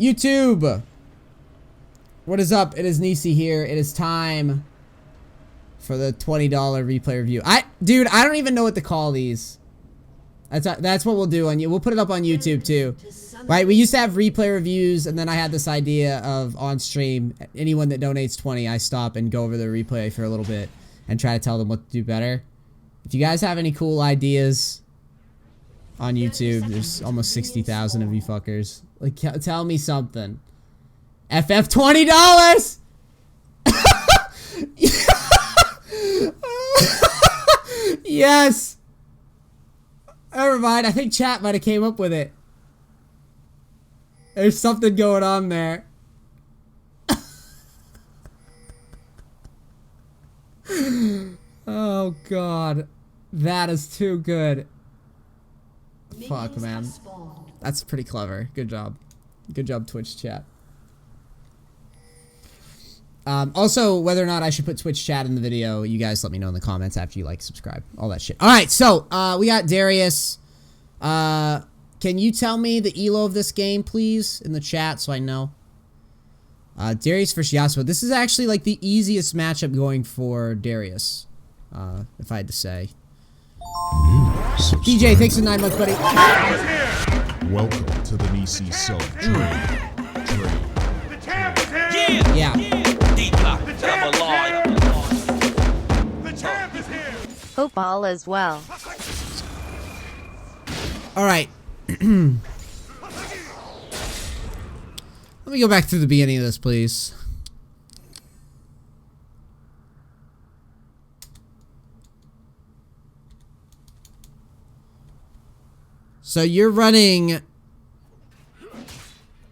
YouTube! What is up? It is Nisi here. It is time for the $20 replay review. Dude, I don't even know what to call these. That's what we'll do on you. We'll put it up on YouTube too. Right? We used to have replay reviews, and then I had this idea of on stream, anyone that donates 20, I stop and go over the replay for a little bit and try to tell them what to do better. If you guys have any cool ideas on YouTube, there's almost 60,000 of you fuckers. Like, tell me something. FF $20! Yes! Never mind, I think chat might have came up with it. There's something going on there. Oh god. That is too good. Fuck, man. That's pretty clever. Good job. Good job, Twitch chat. Also, whether or not I should put Twitch chat in the video, you guys let me know in the comments after you like, subscribe, all that shit. Alright, so, we got Darius. Can you tell me the elo of this game, please, in the chat so I know? Darius versus Yasuo. This is actually, like, the easiest matchup going for Darius, if I had to say. DJ, thanks for 9 months, buddy. Welcome to the Nisi Sub Trade. The champ is here! Yeah. The champ is here! Hope all is well. Alright. Let me go back to the beginning of this, please. So you're running...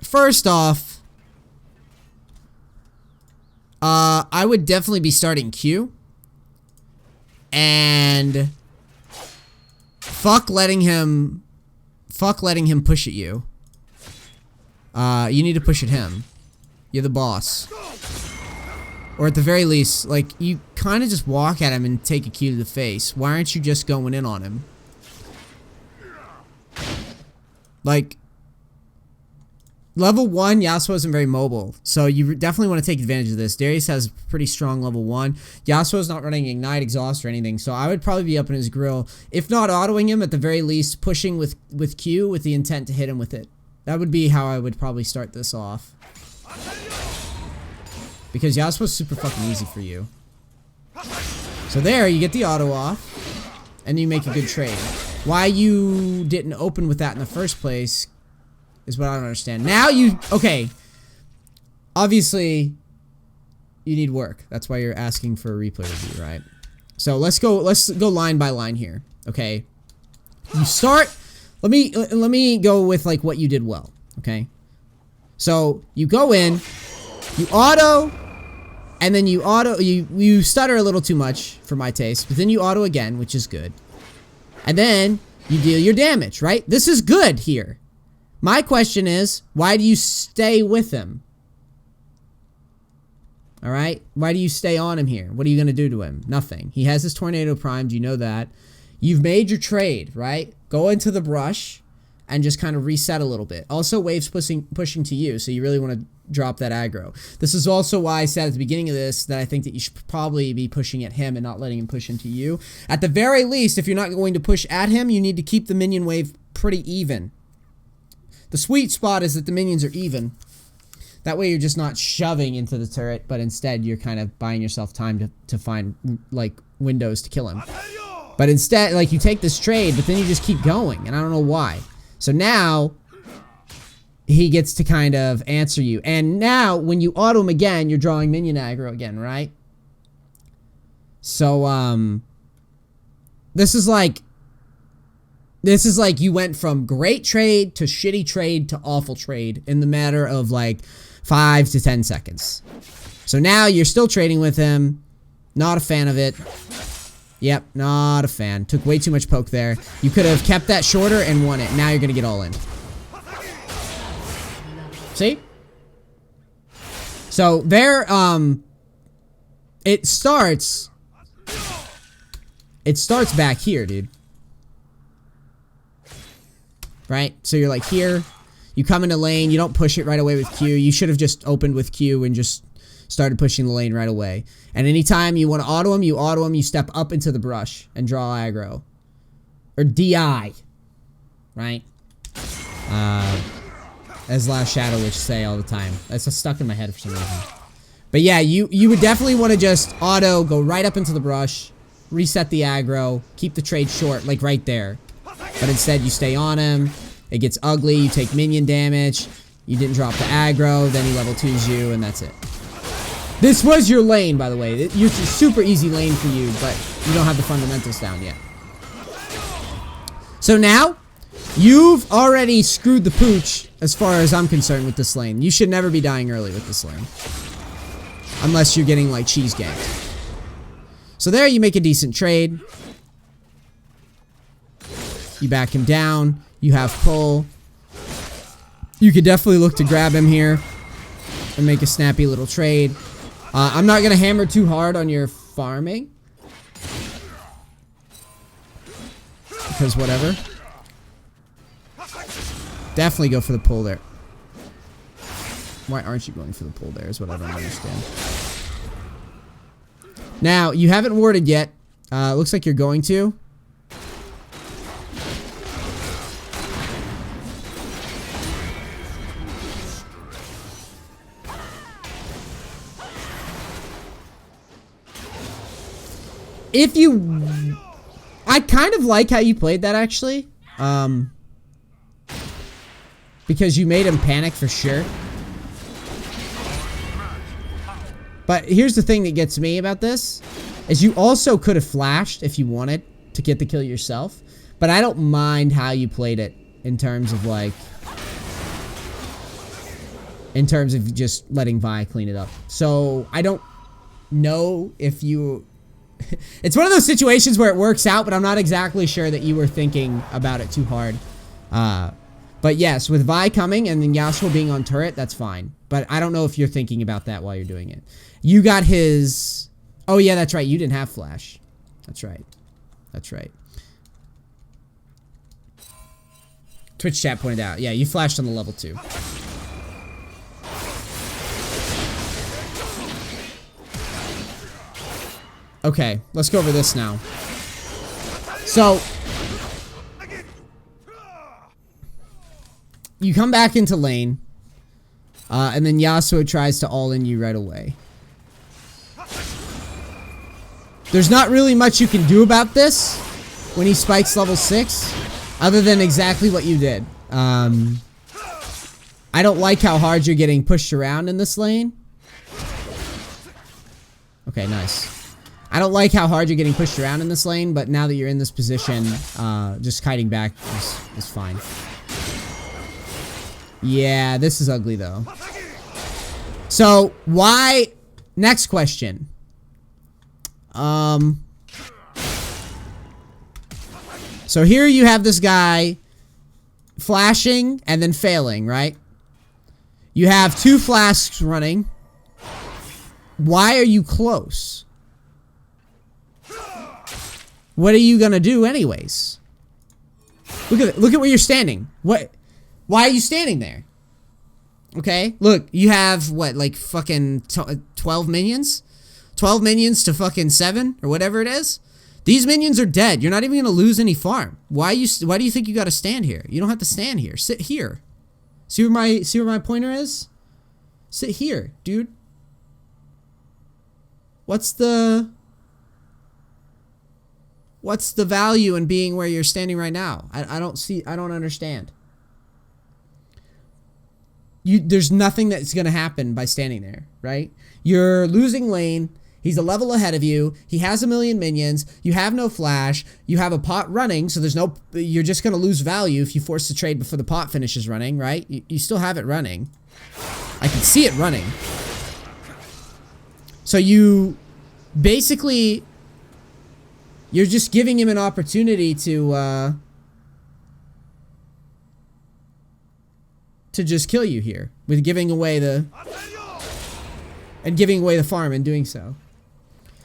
First off, I would definitely be starting Q. And... Fuck letting him push at you. You need to push at him. You're the boss. Or at the very least, like, you kind of just walk at him and take a Q to the face. Why aren't you just going in on him? Like, level 1, Yasuo isn't very mobile, so you definitely want to take advantage of this. Darius has pretty strong level 1. Yasuo's not running Ignite, Exhaust, or anything, so I would probably be up in his grill. If not autoing him, at the very least, pushing with Q with the intent to hit him with it. That would be how I would probably start this off. Because Yasuo's super fucking easy for you. So there, you get the auto off, and you make a good trade. Why you didn't open with that in the first place is what I don't understand. Now you... Okay. Obviously, you need work. That's why you're asking for a replay review, right? So let's go line by line here. Okay. You start... Let me go with, like, what you did well. Okay. So, you go in, you auto, and then you stutter a little too much for my taste, but then you auto again, which is good. And then you deal your damage, right? This is good here. My question is, why do you stay with him? Alright? Why do you stay on him here? What are you going to do to him? Nothing. He has his tornado primed, you know that. You've made your trade, right? Go into the brush and just kind of reset a little bit. Also, waves pushing to you, so you really want to drop that aggro. This is also why I said at the beginning of this that I think that you should probably be pushing at him and not letting him push into you. At the very least, if you're not going to push at him, you need to keep the minion wave pretty even. The sweet spot is that the minions are even. That way you're just not shoving into the turret, but instead you're kind of buying yourself time to find, like, windows to kill him. But instead, like, you take this trade, but then you just keep going, and I don't know why. So now, he gets to kind of answer you. And now, when you auto him again, you're drawing minion aggro again, right? So, this is like you went from great trade to shitty trade to awful trade in the matter of, like, 5 to 10 seconds. So now, you're still trading with him. Not a fan of it. Yep, not a fan. Took way too much poke there. You could have kept that shorter and won it. Now you're gonna get all in. See? So there, it starts back here, dude. Right? So you're like here. You come into lane, you don't push it right away with Q. You should have just opened with Q and just started pushing the lane right away. And anytime you want to auto him, you step up into the brush and draw aggro. Or DI. Right? As Last Shadow Witch say all the time. That's stuck in my head for some reason. But yeah, you would definitely want to just auto, go right up into the brush, reset the aggro, keep the trade short, like right there. But instead, you stay on him. It gets ugly. You take minion damage. You didn't drop the aggro. Then he level 2s you, and that's it. This was your lane, by the way. It's a super easy lane for you, but you don't have the fundamentals down yet. So now, you've already screwed the pooch as far as I'm concerned with this lane. You should never be dying early with this lane. Unless you're getting, like, cheese ganked. So there, you make a decent trade. You back him down. You have pull. You could definitely look to grab him here and make a snappy little trade. I'm not going to hammer too hard on your farming. Because whatever. Definitely go for the pull there. Why aren't you going for the pull there is what I don't understand. Now, you haven't warded yet. Looks like you're going to. If you... I kind of like how you played that, actually. Because you made him panic for sure. But here's the thing that gets me about this. Is you also could have flashed if you wanted to get the kill yourself. But I don't mind how you played it in terms of like... in terms of just letting Vi clean it up. So I don't know if you... It's one of those situations where it works out, but I'm not exactly sure that you were thinking about it too hard. But yes, with Vi coming and then Yasuo being on turret, that's fine. But I don't know if you're thinking about that while you're doing it. You got his... Oh yeah, that's right. You didn't have flash. That's right. That's right. Twitch chat pointed out. Yeah, you flashed on the level 2. Okay, let's go over this now. So, you come back into lane, and then Yasuo tries to all-in you right away. There's not really much you can do about this when he spikes level 6, other than exactly what you did. I don't like how hard you're getting pushed around in this lane. Okay, nice. I don't like how hard you're getting pushed around in this lane, but now that you're in this position, just kiting back is fine. Yeah, this is ugly, though. So, why... Next question. So here you have this guy flashing and then failing, right? You have 2 flasks running. Why are you close? What are you gonna do anyways? Look at where you're standing. Why are you standing there? Okay, look, you have what, like fucking 12 minions? 12 minions to fucking 7 or whatever it is. These minions are dead. You're not even gonna lose any farm. Why do you think you gotta stand here? You don't have to stand here. Sit here. See where my pointer is? Sit here, dude. What's the value in being where you're standing right now? I don't understand. There's nothing that's gonna happen by standing there, right? You're losing lane. He's a level ahead of you. He has 1 million minions. You have no flash. You have a pot running, so you're just gonna lose value if you force the trade before the pot finishes running, right? You still have it running. I can see it running. So you basically... You're just giving him an opportunity to just kill you here with giving away the farm and doing so.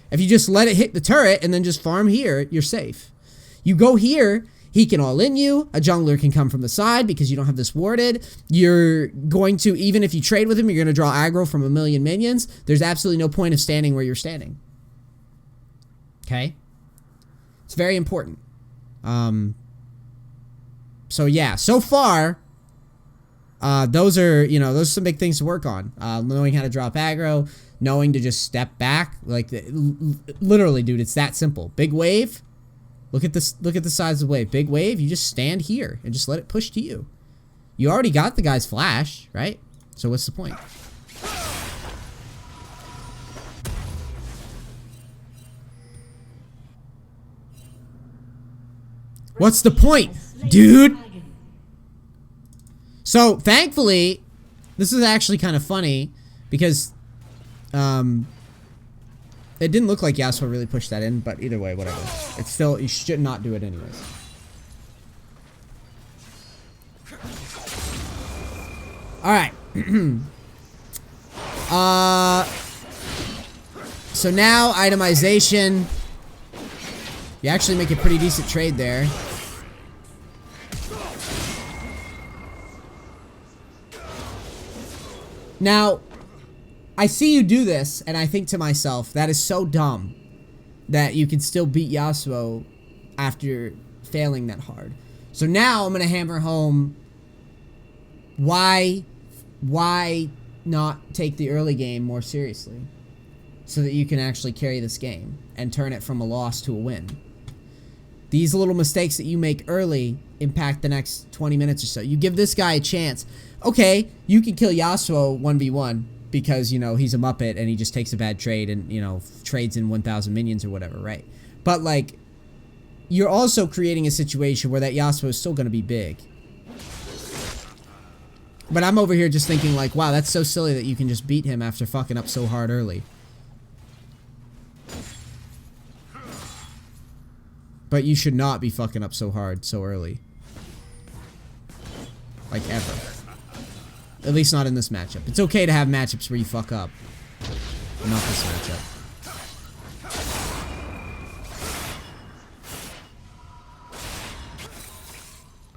If you just let it hit the turret and then just farm here, you're safe. You go here, He can all in you. A jungler can come from the side because you don't have this warded. You're going to, even if you trade with him, you're going to draw aggro from a million minions. There's absolutely no point of standing where you're standing. Okay? It's very important. So yeah, so far, those are some big things to work on. Knowing how to drop aggro, knowing to just step back. Like, literally, dude, it's that simple. Big wave. Look at this. Look at the size of the wave. Big wave. You just stand here and just let it push to you. You already got the guy's flash, right? So what's the point? What's the point, dude? So thankfully, this is actually kind of funny because it didn't look like Yasuo really pushed that in, but either way, whatever. It's still, you should not do it anyways. Alright. So now, itemization. You actually make a pretty decent trade there. Now, I see you do this, and I think to myself, that is so dumb that you can still beat Yasuo after failing that hard. So now I'm going to hammer home why not take the early game more seriously so that you can actually carry this game and turn it from a loss to a win. These little mistakes that you make early impact the next 20 minutes or so. You give this guy a chance. Okay, you can kill Yasuo 1v1 because, you know, he's a Muppet and he just takes a bad trade and, you know, trades in 1,000 minions or whatever, right? But, like, you're also creating a situation where that Yasuo is still going to be big. But I'm over here just thinking, like, wow, that's so silly that you can just beat him after fucking up so hard early. But you should not be fucking up so hard so early. Like, ever. At least not in this matchup. It's okay to have matchups where you fuck up. But not this matchup.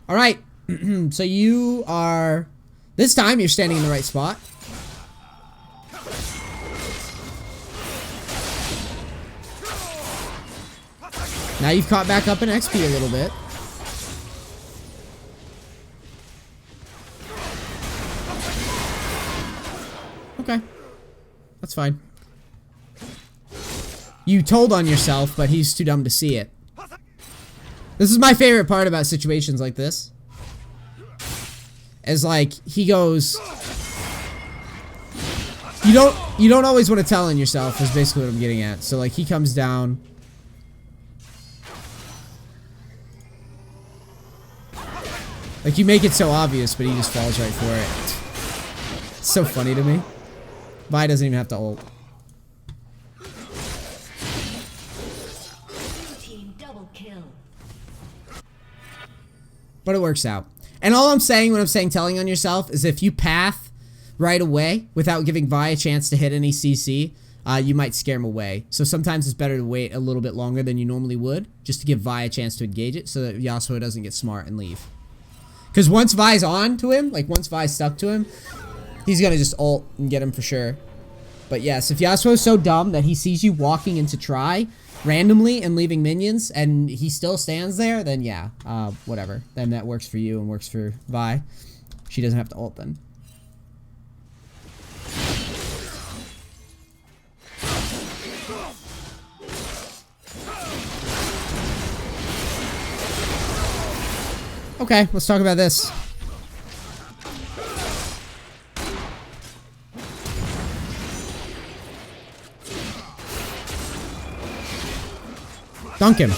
Alright. So you are... This time you're standing in the right spot. Now you've caught back up in XP a little bit. Okay. That's fine. You told on yourself, but he's too dumb to see it. This is my favorite part about situations like this. Is like, he goes... You don't always want to tell on yourself, is basically what I'm getting at. So, like, he comes down... Like, you make it so obvious, but he just falls right for it. It's so funny to me. Vi doesn't even have to ult. Team double kill. But it works out. And all I'm saying when I'm saying telling on yourself is if you path right away without giving Vi a chance to hit any CC, you might scare him away. So sometimes it's better to wait a little bit longer than you normally would, just to give Vi a chance to engage it so that Yasuo doesn't get smart and leave. Because once Vi's on to him, like once Vi's stuck to him, he's going to just ult and get him for sure. But yes, if Yasuo is so dumb that he sees you walking into try randomly and leaving minions and he still stands there, then yeah, whatever. Then that works for you and works for Vi. She doesn't have to ult then. Okay, let's talk about this. Dunk him.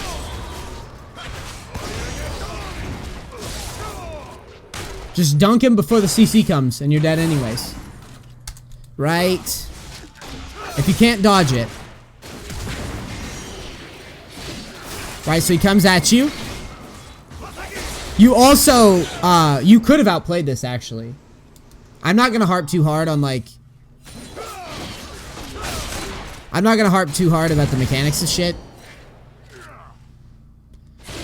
Just dunk him before the CC comes and you're dead anyways. Right? If you can't dodge it. Right, so he comes at you. You also, you could have outplayed this, actually. I'm not gonna harp too hard on, like... I'm not gonna harp too hard about the mechanics of shit.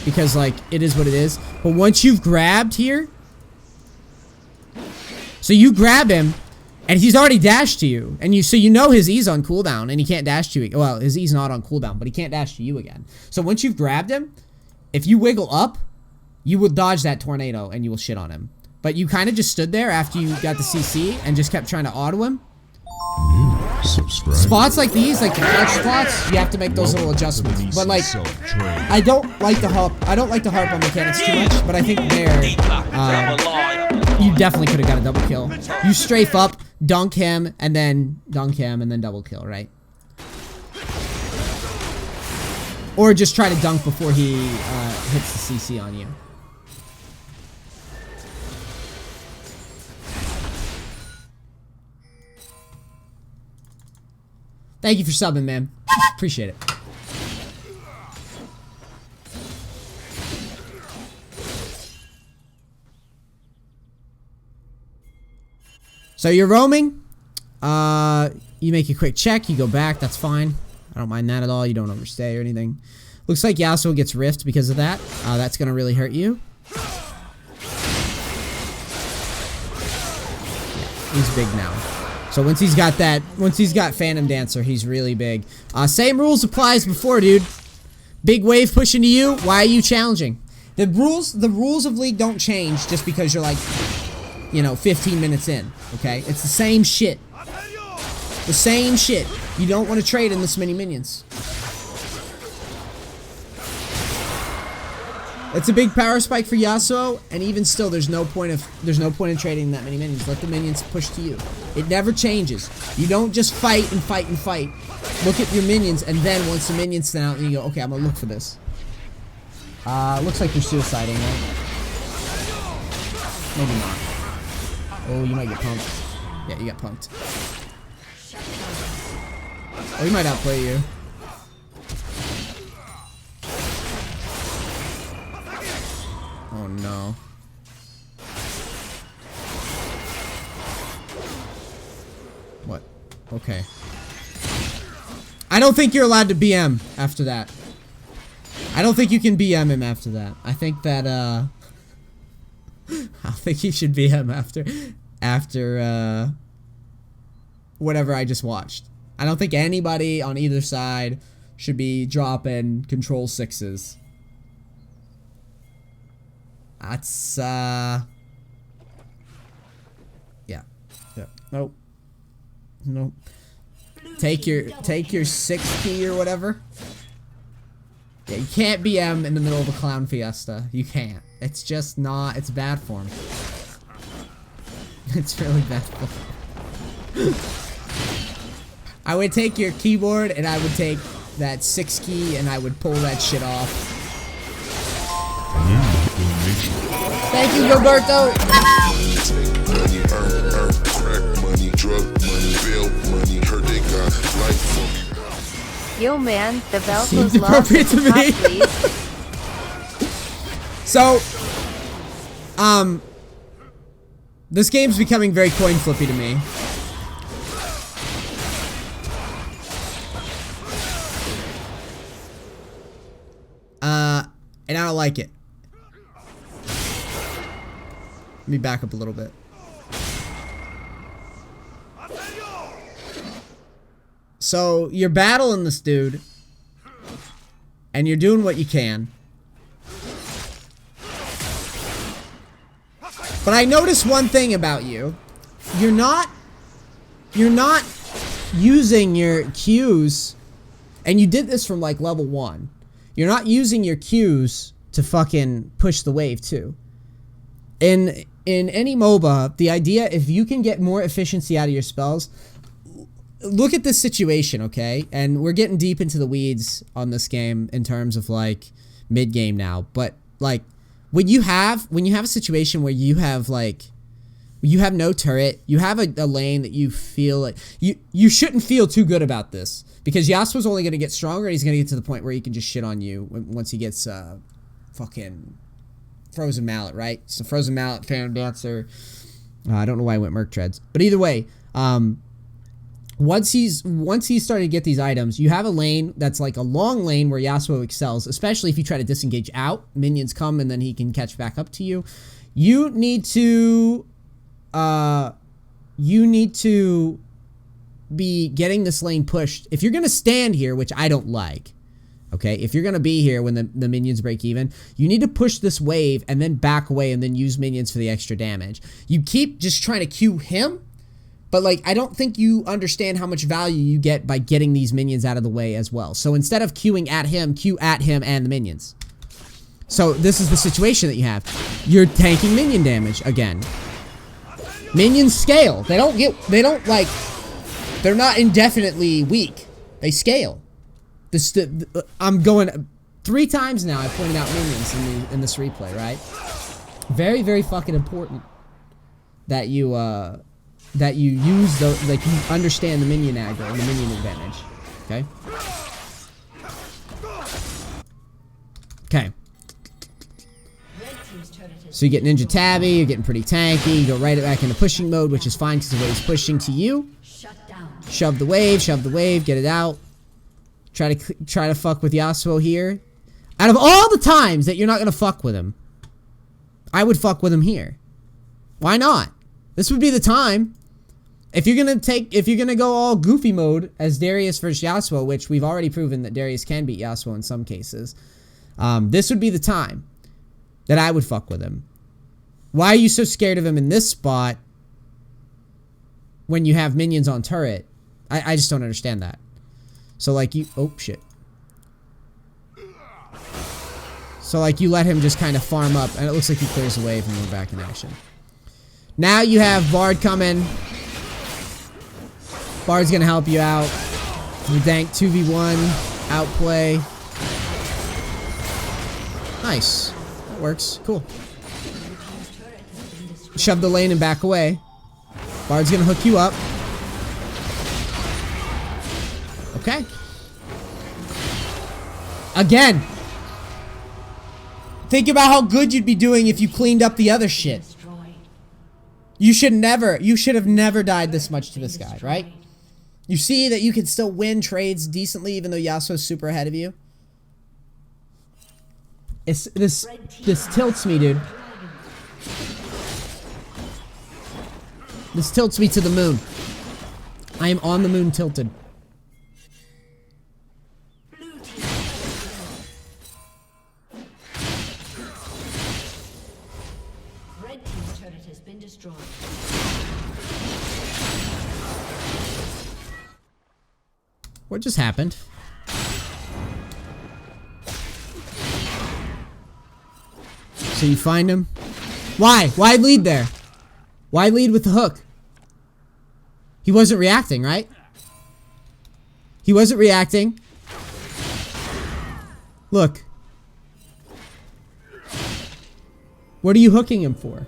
because like it is what it is. But once you've grabbed here, so you grab him, and he's already dashed to you, and so you know his E's on cooldown, and he can't dash to you. Well, his E's not on cooldown, but he can't dash to you again. So once you've grabbed him, if you wiggle up, you will dodge that tornado, and you will shit on him. But you kind of just stood there after you got the CC and just kept trying to auto him. Spots like these, like the clutch spots, you have to make those little adjustments. But like, I don't like to harp on mechanics too much, but I think there, you definitely could have got a double kill. You strafe up, dunk him, and then double kill, right? Or just try to dunk before he hits the CC on you. Thank you for subbing, man. Appreciate it. So you're roaming. You make a quick check. You go back. That's fine. I don't mind that at all. You don't overstay or anything. Looks like Yasuo gets rift because of that. That's gonna really hurt you. Yeah, he's big now. So once he's got Phantom Dancer, he's really big. Same rules apply as before, dude. Big wave pushing to you. Why are you challenging? The rules of League don't change just because you're like, you know, 15 minutes in. Okay, it's the same shit. The same shit. You don't want to trade in this many minions. It's a big power spike for Yasuo, and even still, there's no point in trading that many minions. Let the minions push to you. It never changes. You don't just fight and fight and fight. Look at your minions, and then once the minions stand out, and you go, okay, I'm gonna look for this. Looks like you're suiciding, right? Maybe not. Oh, you might get pumped. Yeah, you got pumped. Oh, he might outplay you. Oh no. What? Okay. I don't think you're allowed to BM after that. I don't think you can BM him after that. I think that I think you should BM after whatever I just watched. I don't think anybody on either side should be dropping control 6s. That's yeah. Nope. Nope. Take your 6 key or whatever. Yeah, you can't BM in the middle of a clown fiesta. You can't. It's just not, it's bad form. It's really bad form. I would take your keyboard and I would take that 6 key and I would pull that shit off. Thank you, Gilberto. Yo, man, the Velcro's Seems appropriate to me. So, this game's becoming very coin flippy to me. And I don't like it. Let me back up a little bit. So, you're battling this dude, and you're doing what you can. But I noticed one thing about you. You're not using your Qs, and you did this from like level 1. You're not using your Qs to fucking push the wave too. In any MOBA, the idea, if you can get more efficiency out of your spells, look at this situation, okay? And we're getting deep into the weeds on this game in terms of like mid game now, but like when you have a situation where you have like you have no turret, you have a lane that you feel like you shouldn't feel too good about this, because Yasuo's only going to get stronger and he's going to get to the point where he can just shit on you once he gets fucking Frozen Mallet, right? So Frozen Mallet, Phantom Dancer. I don't know why I went Merc Treads, but either way, once he's started to get these items, you have a lane that's like a long lane where Yasuo excels, especially if you try to disengage out. Minions come and then he can catch back up to you. You need to be getting this lane pushed. If you're gonna stand here, which I don't like, okay, if you're gonna be here when the minions break even, you need to push this wave and then back away and then use minions for the extra damage. You keep just trying to Q him, but like, I don't think you understand how much value you get by getting these minions out of the way as well. So instead of queuing at him, queue at him and the minions. So this is the situation that you have. You're tanking minion damage again. Minions scale. They're not indefinitely weak. They scale. I'm going 3 times now. I pointed out minions in this replay, right? Very, very fucking important that you use the, like, you understand the minion aggro and the minion advantage. Okay. Okay. So you get Ninja Tabby, you're getting pretty tanky, you go right back into pushing mode, which is fine because the wave's pushing to you. Shove the wave, get it out. Try to fuck with Yasuo here. Out of all the times that you're not gonna fuck with him, I would fuck with him here. Why not? This would be the time. If you're gonna go all goofy mode as Darius versus Yasuo, which we've already proven that Darius can beat Yasuo in some cases, this would be the time that I would fuck with him. Why are you so scared of him in this spot when you have minions on turret? I just don't understand that. So like you, oh shit. So like you let him just kind of farm up and it looks like he clears the wave and we're back in action. Now you have Bard coming. Bard's gonna help you out. You dank 2v1 outplay. Nice. That works. Cool. Shove the lane and back away. Bard's gonna hook you up. Okay. Again. Think about how good you'd be doing if you cleaned up the other shit. You should have never died this much to this guy, right? You see that you can still win trades decently even though Yasuo's super ahead of you? This tilts me, dude. This tilts me to the moon. I am on the moon tilted. Red team's turret has been destroyed. What just happened? So you find him? Why? Why lead there? Why lead with the hook? He wasn't reacting, right? He wasn't reacting. Look. What are you hooking him for?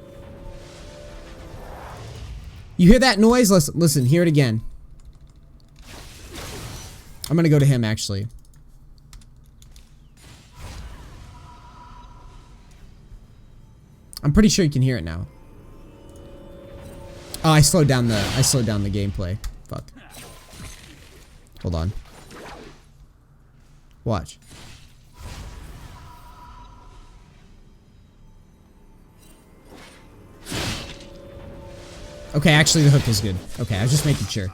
You hear that noise? Listen, hear it again. I'm gonna go to him, actually. I'm pretty sure you can hear it now. Oh, I slowed down the gameplay. Fuck. Hold on. Watch. Okay, actually the hook is good. Okay, I was just making sure.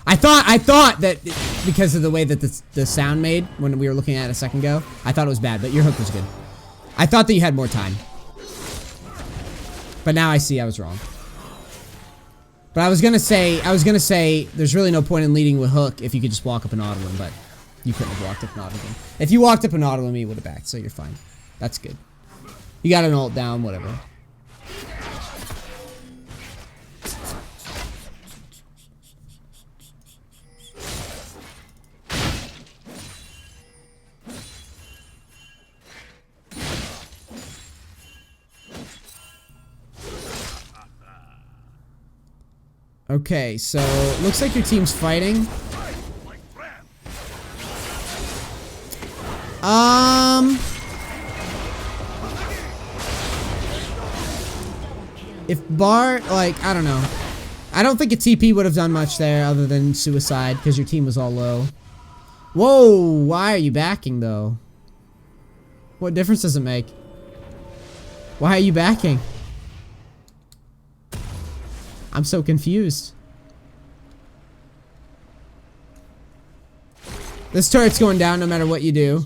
I thought that because of the way that the sound made when we were looking at it a second ago, I thought it was bad, but your hook was good. I thought that you had more time. But now I see I was wrong. But I was gonna say there's really no point in leading with hook if you could just walk up and auto him, but you couldn't have walked up and auto him. If you walked up and auto him, he would have backed, so you're fine. That's good. You got an ult down, whatever. Okay, so looks like your team's fighting. If Bard, like, I don't know. I don't think a TP would have done much there other than suicide because your team was all low. Whoa, why are you backing though? What difference does it make? Why are you backing? I'm so confused. This turret's going down no matter what you do.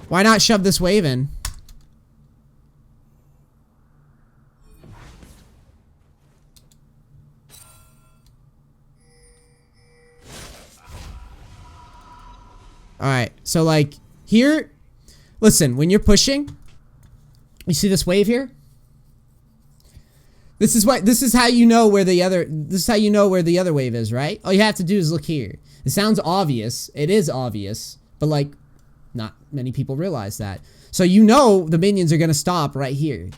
Why not shove this wave in? Alright, so like, here, listen, when you're pushing, you see this wave here? This is how you know where the other wave is, right? All you have to do is look here. It sounds obvious, it is obvious, but like, not many people realize that. So you know the minions are gonna stop right here,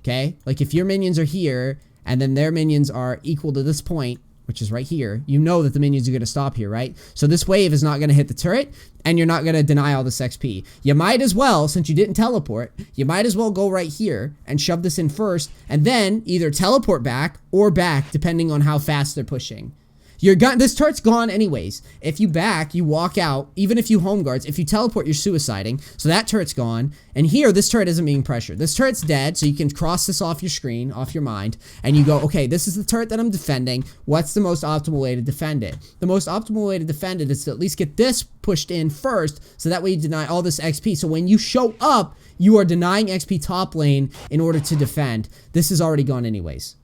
okay? Like if your minions are here, and then their minions are equal to this point, which is right here, you know that the minions are going to stop here, right? So this wave is not going to hit the turret, and you're not going to deny all this XP. You might as well, since you didn't teleport, you might as well go right here and shove this in first, and then either teleport back or back, depending on how fast they're pushing. This turret's gone anyways. If you back, you walk out, even if you home guards, if you teleport, you're suiciding. So that turret's gone. And here, this turret isn't being pressured. This turret's dead, so you can cross this off your screen, off your mind, and you go, okay, this is the turret that I'm defending. What's the most optimal way to defend it? The most optimal way to defend it is to at least get this pushed in first, so that way you deny all this XP. So when you show up, you are denying XP top lane in order to defend. This is already gone anyways.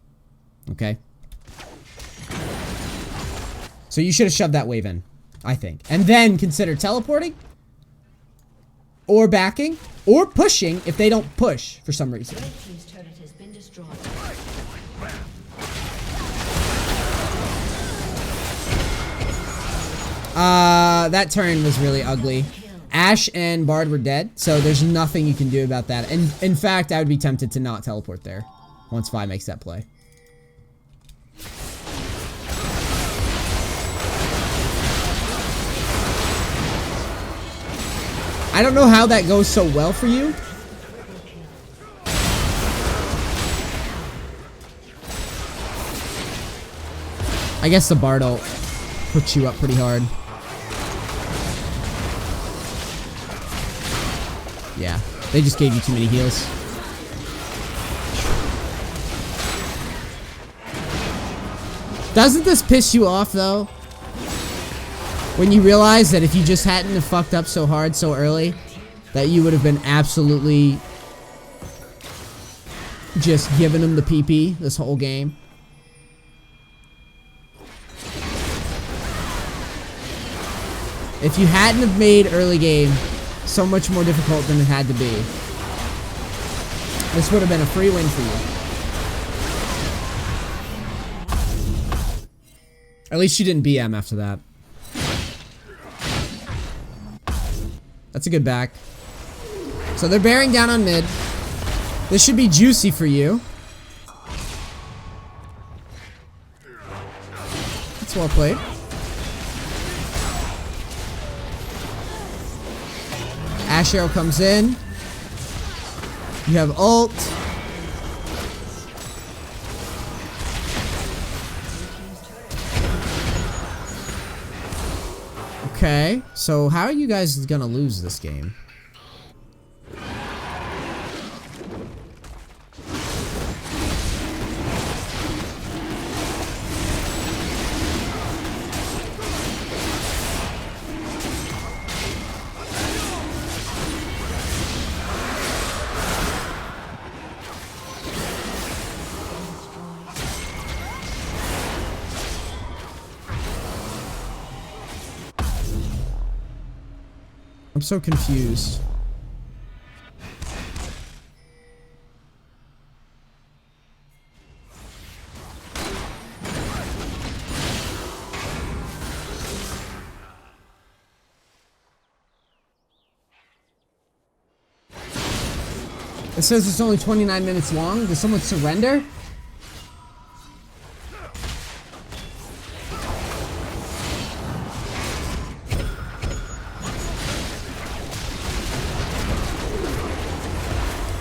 Okay? So you should have shoved that wave in, I think. And then consider teleporting, or backing, or pushing if they don't push for some reason. Red team's turret has been destroyed. That turn was really ugly. Ashe and Bard were dead, so there's nothing you can do about that. And in fact, I would be tempted to not teleport there once Vi makes that play. I don't know how that goes so well for you. I guess the Bard ult puts you up pretty hard. Yeah, they just gave you too many heals. Doesn't this piss you off though? When you realize that if you just hadn't have fucked up so hard so early, that you would have been absolutely just giving him the PP this whole game. If you hadn't have made early game so much more difficult than it had to be, this would have been a free win for you. At least you didn't BM after that. That's a good back. So they're bearing down on mid. This should be juicy for you. That's well played. Ashe arrow comes in. You have ult. Okay, so how are you guys gonna lose this game? I'm so confused. It says it's only 29 minutes long. Did someone surrender?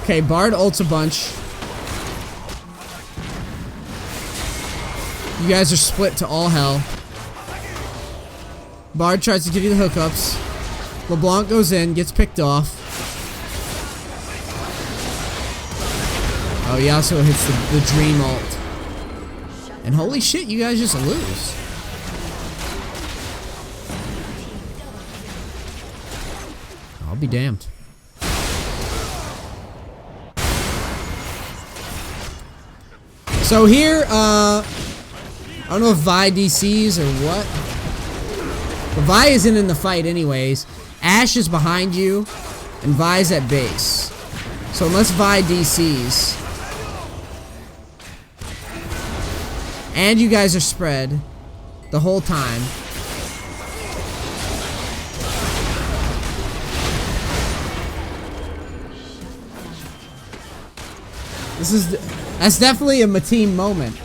Okay, Bard ults a bunch. You guys are split to all hell. Bard tries to give you the hookups. LeBlanc goes in, gets picked off. Oh, he also hits the Dream ult. And holy shit, you guys just lose. I'll be damned. So here, I don't know if Vi DCs or what. But Vi isn't in the fight anyways. Ashe is behind you, and Vi's at base. So unless Vi DCs, and you guys are spread the whole time. That's definitely a team moment.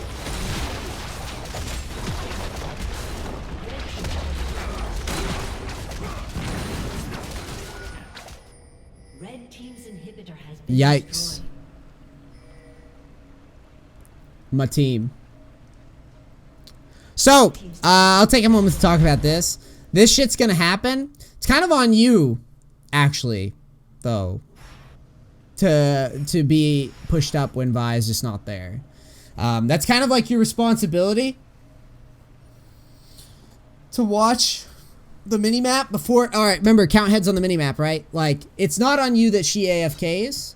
Red team's inhibitor has been Yikes. destroyed. My team. So, I'll take a moment to talk about this. This shit's gonna happen. It's kind of on you, actually, though, to be pushed up when Vi is just not there. That's kind of like your responsibility to watch the minimap before. All right, remember, count heads on the minimap, right? Like, it's not on you that she AFKs,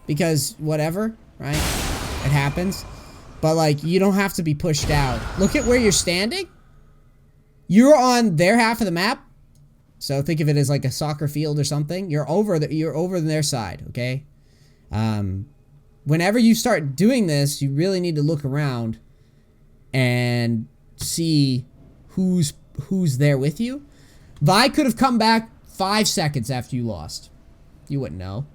because whatever, right? It happens. But, like, you don't have to be pushed out. Look at where you're standing. You're on their half of the map. So think of it as like a soccer field or something. You're over their side, okay? Whenever you start doing this, you really need to look around and see who's there with you. Vi could have come back 5 seconds after you lost. You wouldn't know.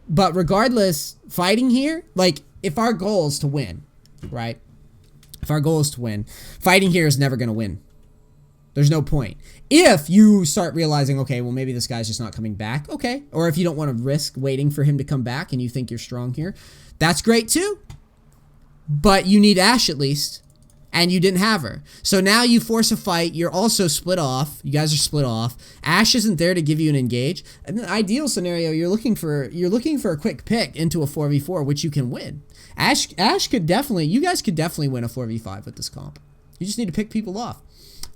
But regardless, fighting here, like, if our goal is to win, right? If our goal is to win, fighting here is never going to win. There's no point. If you start realizing, okay, well, maybe this guy's just not coming back, okay. Or if you don't want to risk waiting for him to come back and you think you're strong here, that's great too. But you need Ashe at least, and you didn't have her. So now you force a fight. You're also split off. You guys are split off. Ashe isn't there to give you an engage. In the ideal scenario, you're looking for a quick pick into a 4v4, which you can win. Ashe could definitely, you guys could definitely win a 4v5 with this comp. You just need to pick people off.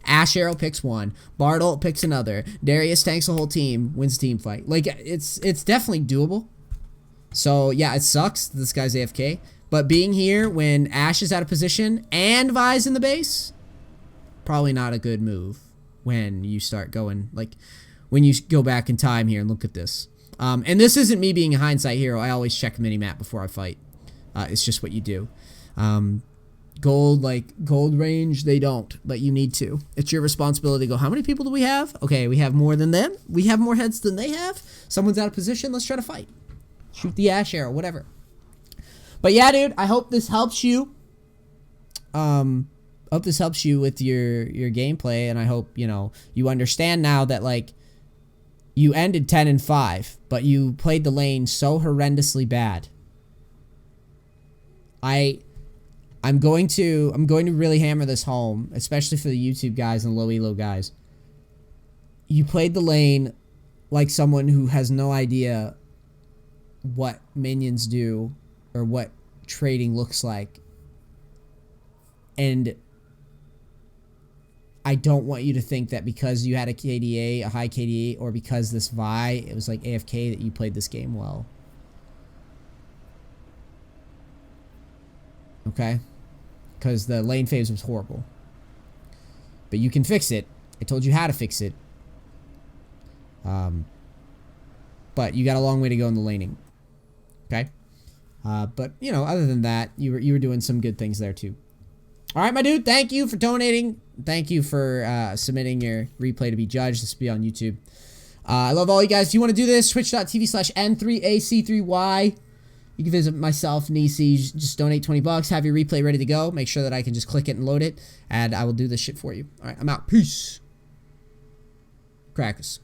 Ashe Arrow picks one. Bard ult picks another. Darius tanks a whole team, wins team fight. Like, it's definitely doable. So, yeah, it sucks that this guy's AFK. But being here when Ashe is out of position and Vi's in the base, probably not a good move when you start going, like, when you go back in time here and look at this. And this isn't me being a hindsight hero. I always check the minimap before I fight. It's just what you do. Gold range, they don't, but you need to. It's your responsibility to go, how many people do we have? Okay, we have more than them. We have more heads than they have. Someone's out of position. Let's try to fight. Shoot the Ashe arrow, whatever. But yeah, dude, I hope this helps you. Hope this helps you with your gameplay, and I hope, you know, you understand now that, like, you ended 10-5, but you played the lane so horrendously bad. I'm going to really hammer this home, especially for the YouTube guys and low elo guys. You played the lane like someone who has no idea what minions do or what trading looks like. And I don't want you to think that because you had a KDA, a high KDA, or because this Vi, it was like AFK, that you played this game well. Okay? Because the lane phase was horrible. But you can fix it. I told you how to fix it. But you got a long way to go in the laning. Okay? But, you know, other than that, you were doing some good things there too. Alright, my dude, thank you for donating. Thank you for submitting your replay to be judged. This will be on YouTube. I love all you guys. If you want to do this, twitch.tv/N3AC3Y. You can visit myself, Nisi. Just donate 20 bucks. Have your replay ready to go. Make sure that I can just click it and load it. And I will do this shit for you. Alright, I'm out. Peace. Crackers.